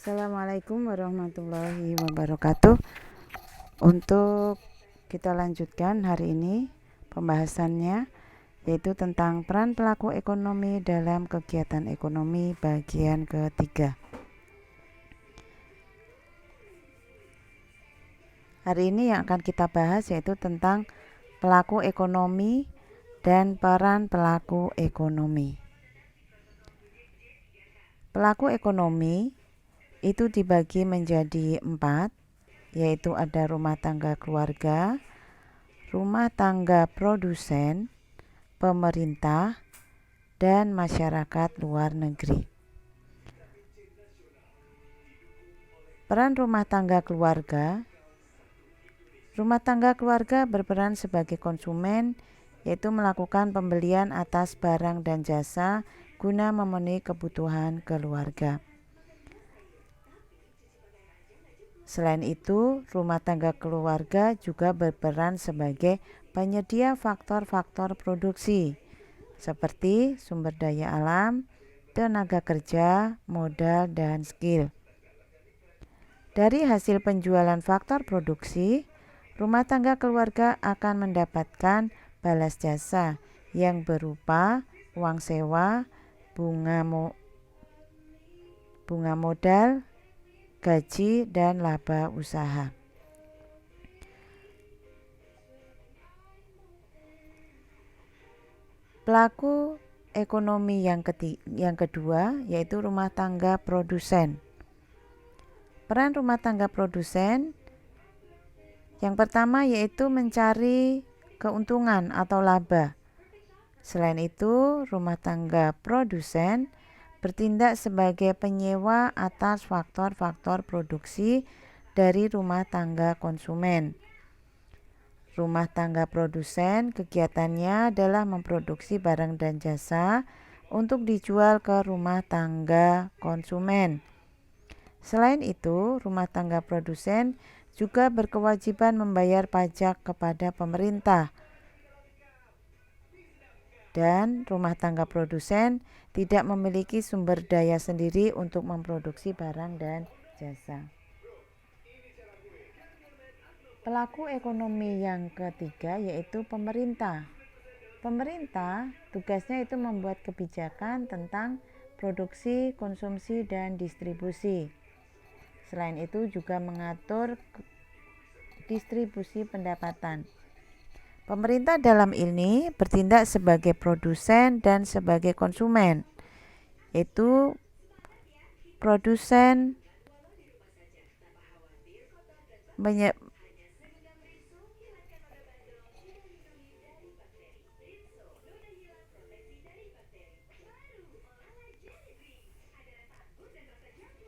Assalamualaikum warahmatullahi wabarakatuh. Untuk kita lanjutkan hari ini pembahasannya, yaitu tentang peran pelaku ekonomi dalam kegiatan ekonomi bagian ketiga. Hari ini yang akan kita bahas yaitu tentang pelaku ekonomi dan peran pelaku ekonomi. Pelaku ekonomi itu dibagi menjadi 4, yaitu ada rumah tangga keluarga, rumah tangga produsen, pemerintah, dan masyarakat luar negeri. Peran rumah tangga keluarga. Rumah tangga keluarga berperan sebagai konsumen, yaitu melakukan pembelian atas barang dan jasa guna memenuhi kebutuhan keluarga. Selain itu, rumah tangga keluarga juga berperan sebagai penyedia faktor-faktor produksi seperti sumber daya alam, tenaga kerja, modal, dan skill. Dari hasil penjualan faktor produksi, rumah tangga keluarga akan mendapatkan balas jasa yang berupa uang sewa, bunga modal, gaji, dan laba usaha. Pelaku ekonomi yang kedua yaitu rumah tangga produsen. Peran rumah tangga produsen yang pertama yaitu mencari keuntungan atau laba. Selain itu, rumah tangga produsen bertindak sebagai penyewa atas faktor-faktor produksi dari rumah tangga konsumen. Rumah tangga produsen kegiatannya adalah memproduksi barang dan jasa untuk dijual ke rumah tangga konsumen. Selain itu, rumah tangga produsen juga berkewajiban membayar pajak kepada pemerintah. Dan rumah tangga produsen tidak memiliki sumber daya sendiri untuk memproduksi barang dan jasa. Pelaku ekonomi yang ketiga yaitu pemerintah. Pemerintah tugasnya itu membuat kebijakan tentang produksi, konsumsi, dan distribusi. Selain itu juga mengatur distribusi pendapatan. Pemerintah dalam ini bertindak sebagai produsen dan sebagai konsumen, yaitu produsen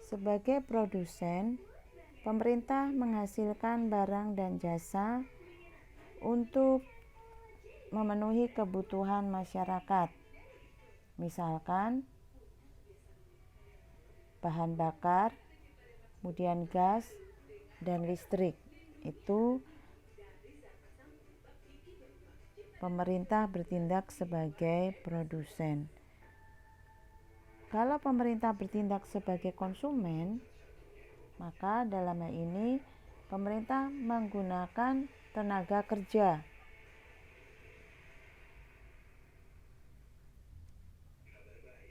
sebagai produsen, pemerintah menghasilkan barang dan jasa untuk memenuhi kebutuhan masyarakat. Misalkan bahan bakar, kemudian gas dan listrik. Itu pemerintah bertindak sebagai produsen. Kalau pemerintah bertindak sebagai konsumen, maka dalam hal ini pemerintah menggunakan tenaga kerja.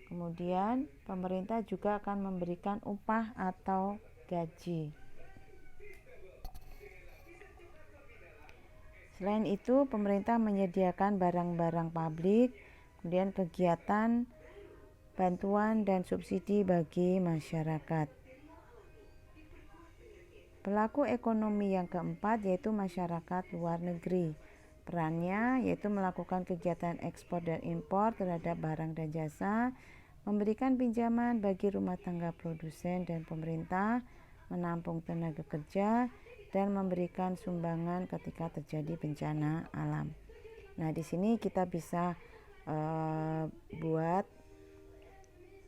Kemudian pemerintah juga akan memberikan upah atau gaji. Selain itu, pemerintah menyediakan barang-barang publik, kemudian kegiatan bantuan dan subsidi bagi masyarakat. Pelaku ekonomi yang keempat yaitu masyarakat luar negeri. Perannya yaitu melakukan kegiatan ekspor dan impor terhadap barang dan jasa, memberikan pinjaman bagi rumah tangga produsen dan pemerintah, menampung tenaga kerja, dan memberikan sumbangan ketika terjadi bencana alam. Nah, di sini kita bisa buat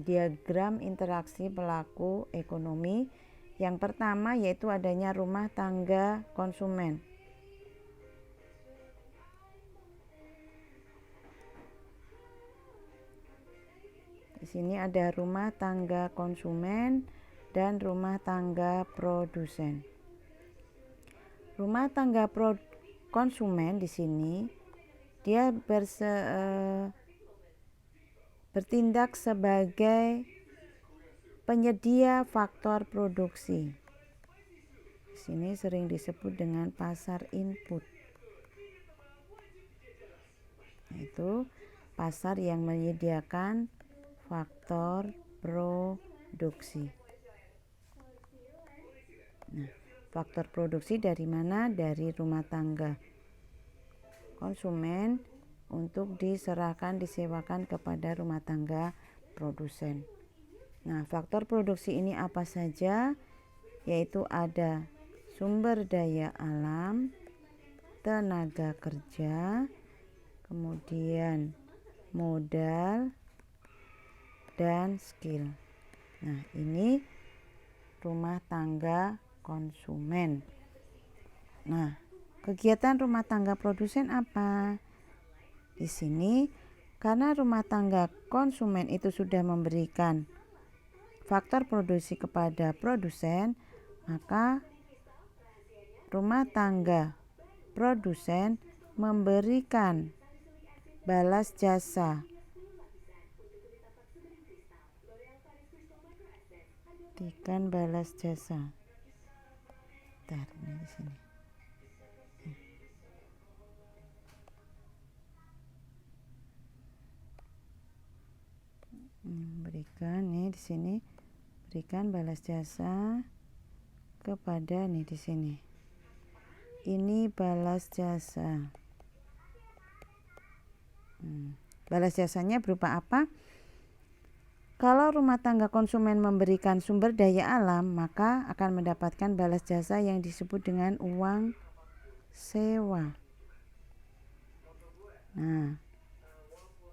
diagram interaksi pelaku ekonomi. Yang pertama yaitu adanya rumah tangga konsumen. Di sini ada rumah tangga konsumen dan rumah tangga produsen. Rumah tangga konsumen di sini dia bertindak sebagai penyedia faktor produksi. Di sini sering disebut dengan pasar input. Yaitu pasar yang menyediakan faktor produksi. Nah, faktor produksi dari mana? Dari rumah tangga konsumen untuk disewakan kepada rumah tangga produsen. Nah, faktor produksi ini apa saja? Yaitu ada sumber daya alam, tenaga kerja, kemudian modal, dan skill. Nah, ini rumah tangga konsumen. Nah, kegiatan rumah tangga produsen apa? Di sini karena rumah tangga konsumen itu sudah memberikan faktor produksi kepada produsen, maka rumah tangga produsen memberikan balas jasa. Berikan balas jasa. Bentar, ini di sini. Berikan nih di sini. Berikan balas jasa kepada nih di sini. Ini balas jasa. Balas jasanya berupa apa? Kalau rumah tangga konsumen memberikan sumber daya alam, maka akan mendapatkan balas jasa yang disebut dengan uang sewa. Nah,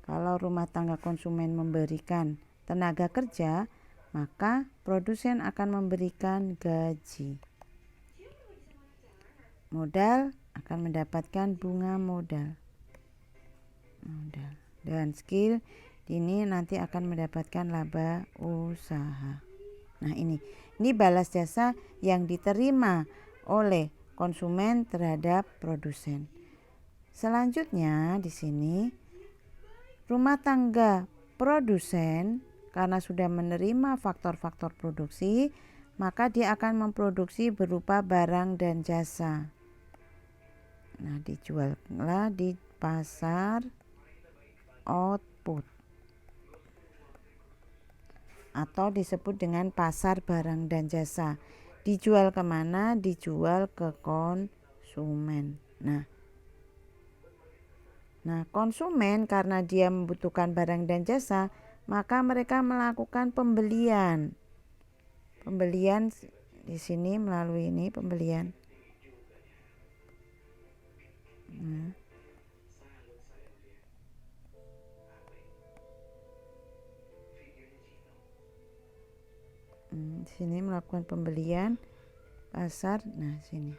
kalau rumah tangga konsumen memberikan tenaga kerja, maka produsen akan memberikan gaji. Modal akan mendapatkan bunga modal. Dan skill ini nanti akan mendapatkan laba usaha. Nah, ini balas jasa yang diterima oleh konsumen terhadap produsen. Selanjutnya di sini rumah tangga produsen karena sudah menerima faktor-faktor produksi, maka dia akan memproduksi berupa barang dan jasa. Nah, dijuallah di pasar output atau disebut dengan pasar barang dan jasa. Dijual kemana? Dijual ke konsumen. Nah, konsumen karena dia membutuhkan barang dan jasa, maka mereka melakukan pembelian. Pembelian di sini melalui ini pembelian. Di sini melakukan pembelian pasar. Nah, sini.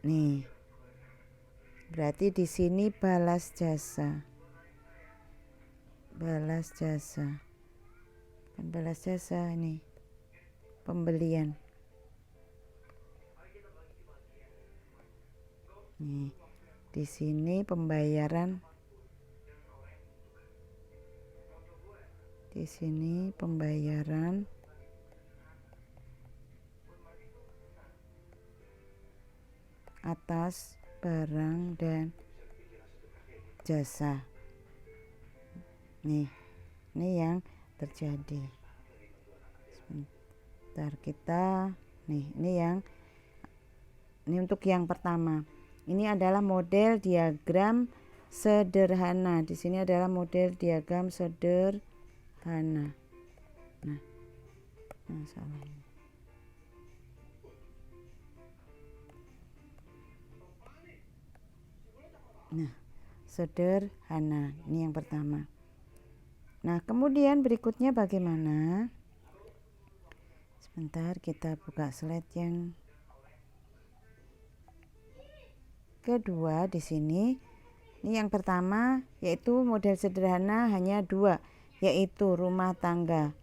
Nih. Berarti di sini balas jasa. Balas jasa. Bukan balas jasa ini. Pembelian. Nih. Di sini pembayaran. Di sini pembayaran atas barang dan jasa. Nih, ini yang terjadi. Sebentar kita, ini untuk yang pertama. Ini adalah model diagram sederhana. Di sini adalah model diagram sederhana. Salah ini. Sederhana. Ini yang pertama. Nah, kemudian berikutnya bagaimana? Sebentar, kita buka slide yang kedua di sini. Ini yang pertama, yaitu model sederhana hanya dua, yaitu rumah tangga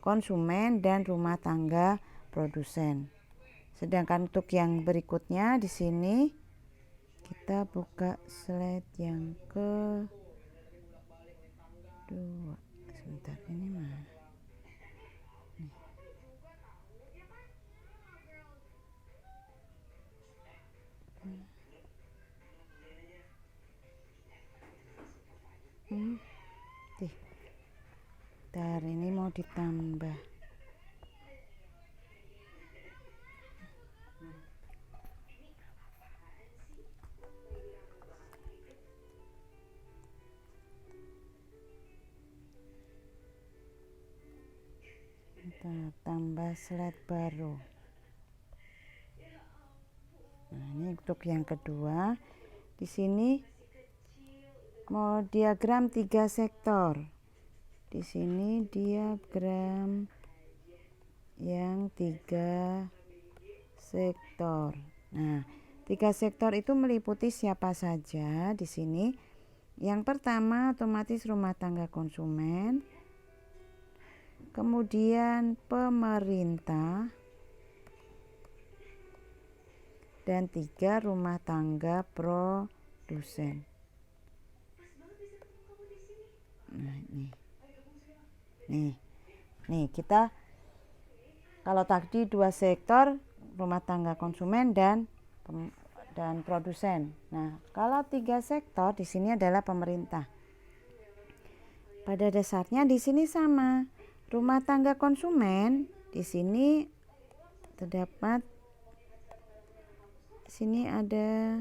konsumen dan rumah tangga produsen. Sedangkan untuk yang berikutnya di sini kita buka slide yang ke 2. Sebentar, ini mana? Bentar, ini mau ditambah. Bentar, tambah slide baru. Nah, ini untuk yang kedua. Di sini mau diagram 3 sektor. Di sini diagram yang 3 sektor. Nah, 3 sektor itu meliputi siapa saja di sini. Yang pertama otomatis rumah tangga konsumen, kemudian pemerintah, dan 3 rumah tangga produsen. Nah, nih kita kalau tadi 2 sektor rumah tangga konsumen dan produsen. Nah, kalau 3 sektor di sini adalah pemerintah. Pada dasarnya di sini sama. Rumah tangga konsumen di sini terdapat, sini ada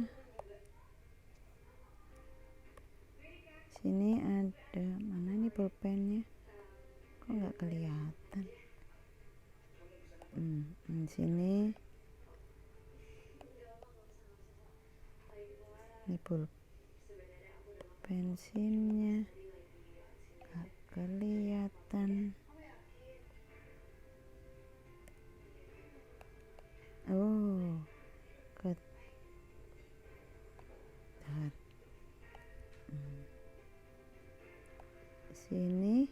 mana nih pulpennya, kok nggak kelihatan. Sini ini pulpennya nggak kelihatan. Sini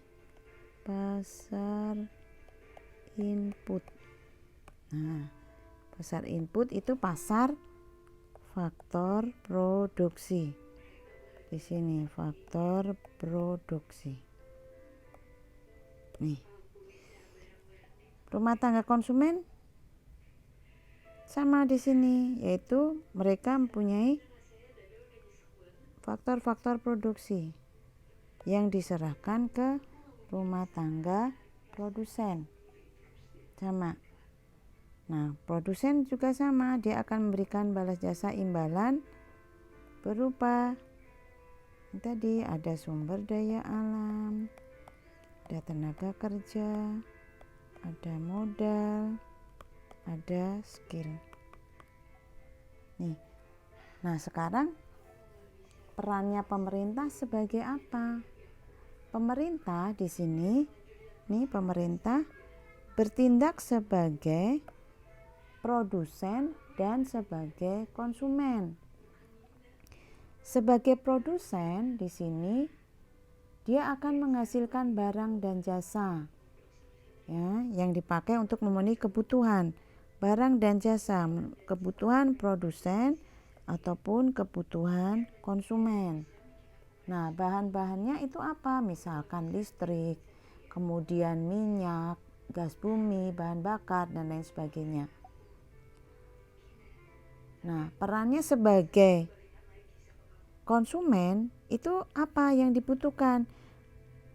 pasar input. Nah, pasar input itu pasar faktor produksi. Di sini faktor produksi. Nih. Rumah tangga konsumen sama di sini, yaitu mereka mempunyai faktor-faktor produksi yang diserahkan ke rumah tangga produsen. Sama. Nah, produsen juga sama, dia akan memberikan balas jasa imbalan berupa tadi ada sumber daya alam, ada tenaga kerja, ada modal, ada skill. Nih. Nah, sekarang perannya pemerintah sebagai apa? Pemerintah di sini, pemerintah bertindak sebagai produsen dan sebagai konsumen. Sebagai produsen di sini dia akan menghasilkan barang dan jasa, ya, yang dipakai untuk memenuhi kebutuhan barang dan jasa, kebutuhan produsen ataupun kebutuhan konsumen. Nah, bahan-bahannya itu apa? Misalkan listrik, kemudian minyak, gas bumi, bahan bakar, dan lain sebagainya. Nah, perannya sebagai konsumen itu apa yang dibutuhkan?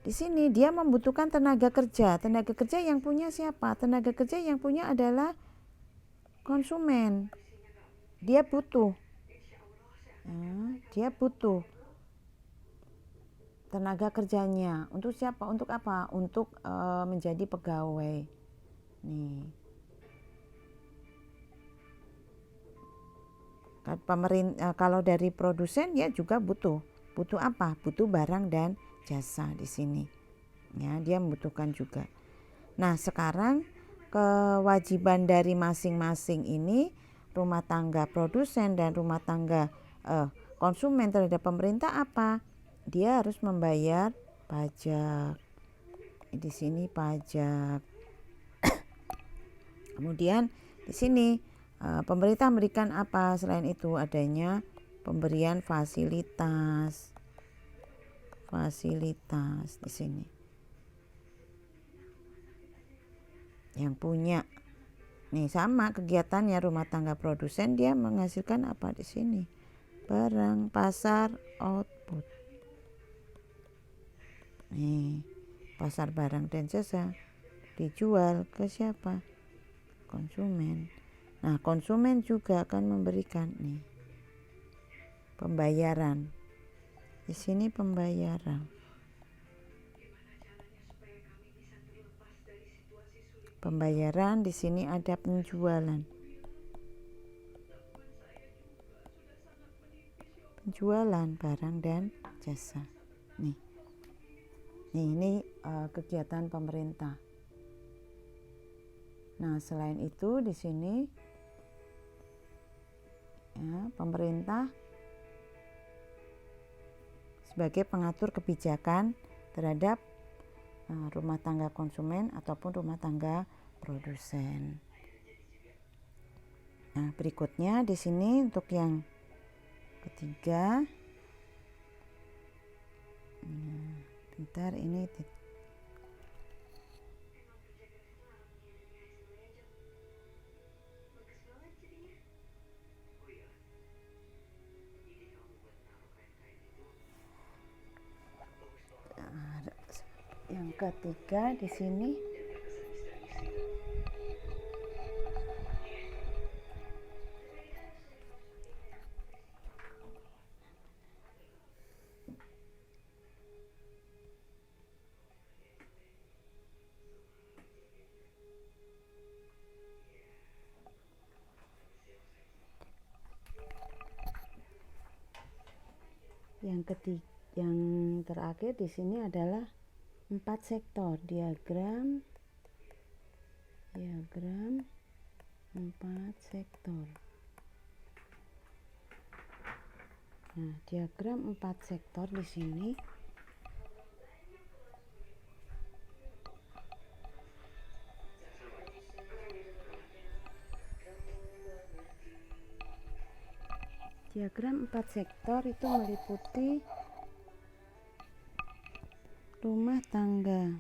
Di sini dia membutuhkan tenaga kerja. Tenaga kerja yang punya siapa? Tenaga kerja yang punya adalah konsumen. Dia butuh. Dia butuh tenaga kerjanya untuk siapa? Untuk apa? Untuk menjadi pegawai. Nih. Kalau dari produsen ya juga butuh apa? Butuh barang dan jasa di sini. Ya, dia membutuhkan juga. Nah, sekarang kewajiban dari masing-masing ini rumah tangga produsen dan rumah tangga konsumen terhadap pemerintah apa? Dia harus membayar pajak. di sini pajak. Kemudian di sini pemerintah memberikan apa selain itu? Adanya pemberian fasilitas di sini. Yang punya nih sama kegiatannya rumah tangga produsen, dia menghasilkan apa di sini? Barang, pasar, output. Nih, pasar barang dan jasa dijual ke siapa? Konsumen. Nah, konsumen juga akan memberikan nih pembayaran. Di sini pembayaran. Pembayaran di sini ada penjualan. Penjualan barang dan jasa. Nih ini kegiatan pemerintah. Nah, selain itu di sini ya, pemerintah sebagai pengatur kebijakan terhadap rumah tangga konsumen ataupun rumah tangga produsen. Nah, berikutnya di sini untuk yang ketiga, bentar ini yang ketiga di sini yang terakhir di sini adalah 4 sektor, diagram 4 sektor. Nah, diagram 4 sektor di sini diagram 4 sektor itu meliputi rumah tangga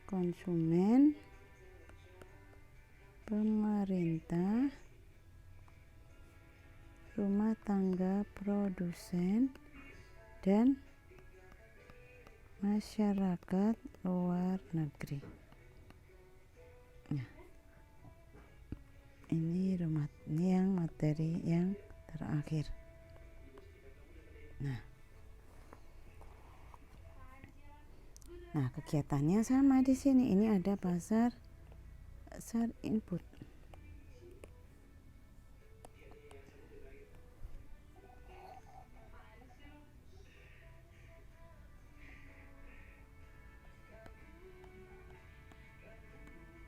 konsumen, pemerintah, rumah tangga produsen, dan masyarakat luar negeri. Nah, ini yang materi yang terakhir. Nah, kegiatannya sama di sini. Ini ada pasar input.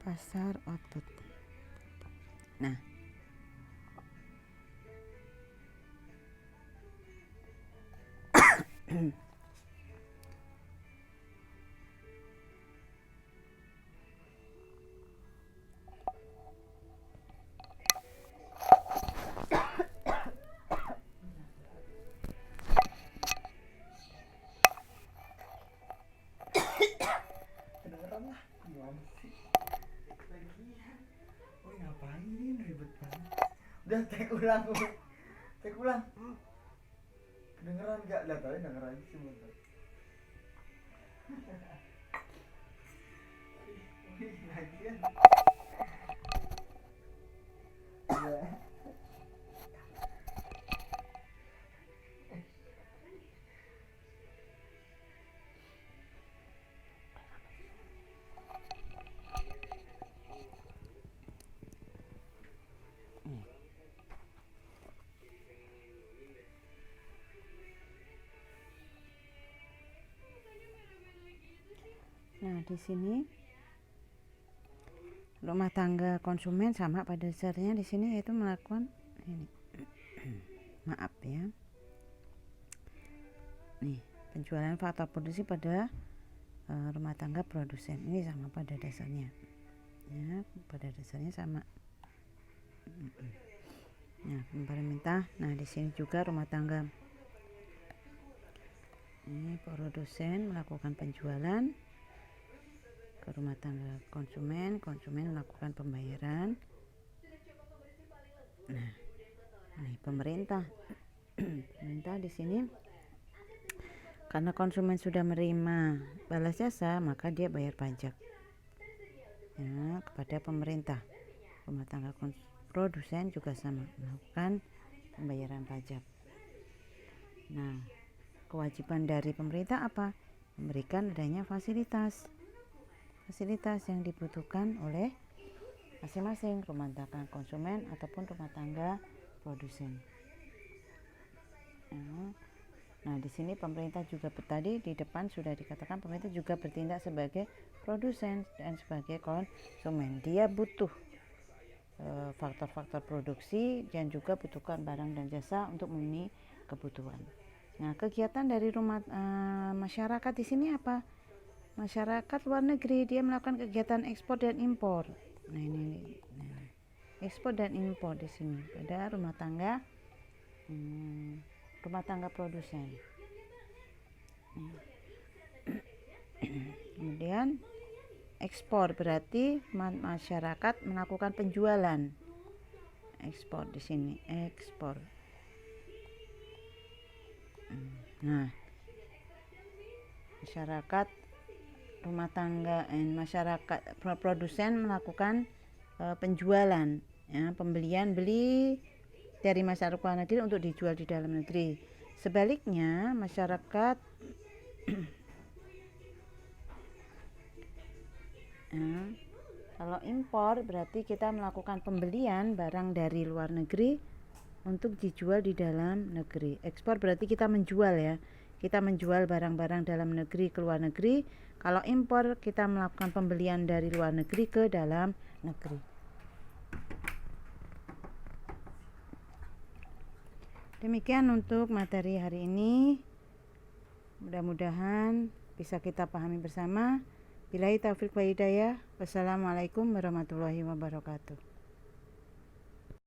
Pasar output. Nah, udah tek ulang kedengeran gak? Lihat aja dengeran sih bentar. Lagian Nah, di sini rumah tangga konsumen sama pada dasarnya di sini yaitu melakukan ini. Maaf ya. Nih, penjualan faktor produksi pada rumah tangga produsen. Ini sama pada dasarnya ya, pada dasarnya sama. Nah, pemerintah. Nah, di sini juga rumah tangga. Ini produsen melakukan penjualan ke rumah tangga konsumen, konsumen melakukan pembayaran. Nah, ini pemerintah. Pemerintah di sini karena konsumen sudah menerima balas jasa, maka dia bayar pajak ya kepada pemerintah. Rumah tangga produsen juga sama, melakukan pembayaran pajak. Nah, kewajiban dari pemerintah apa? Memberikan adanya fasilitas yang dibutuhkan oleh masing-masing rumah tangga konsumen ataupun rumah tangga produsen. Nah, di sini pemerintah juga tadi di depan sudah dikatakan pemerintah juga bertindak sebagai produsen dan sebagai konsumen. Dia butuh faktor-faktor produksi dan juga butuhkan barang dan jasa untuk memenuhi kebutuhan. Nah, kegiatan dari masyarakat di sini apa? Masyarakat luar negeri, dia melakukan kegiatan ekspor dan impor. Nah, ini ekspor dan impor di sini pada rumah tangga produsen. Kemudian ekspor berarti masyarakat melakukan penjualan. Ekspor di sini, ekspor. Nah, masyarakat rumah tangga masyarakat produsen melakukan penjualan ya, pembelian beli dari masyarakat luar negeri untuk dijual di dalam negeri. Sebaliknya masyarakat kalau impor berarti kita melakukan pembelian barang dari luar negeri untuk dijual di dalam negeri. Ekspor berarti kita menjual ya, kita menjual barang-barang dalam negeri ke luar negeri. Kalau impor kita melakukan pembelian dari luar negeri ke dalam negeri. Demikian untuk materi hari ini. Mudah-mudahan bisa kita pahami bersama. Billahi taufiq wa hidayah. Wassalamualaikum warahmatullahi wabarakatuh.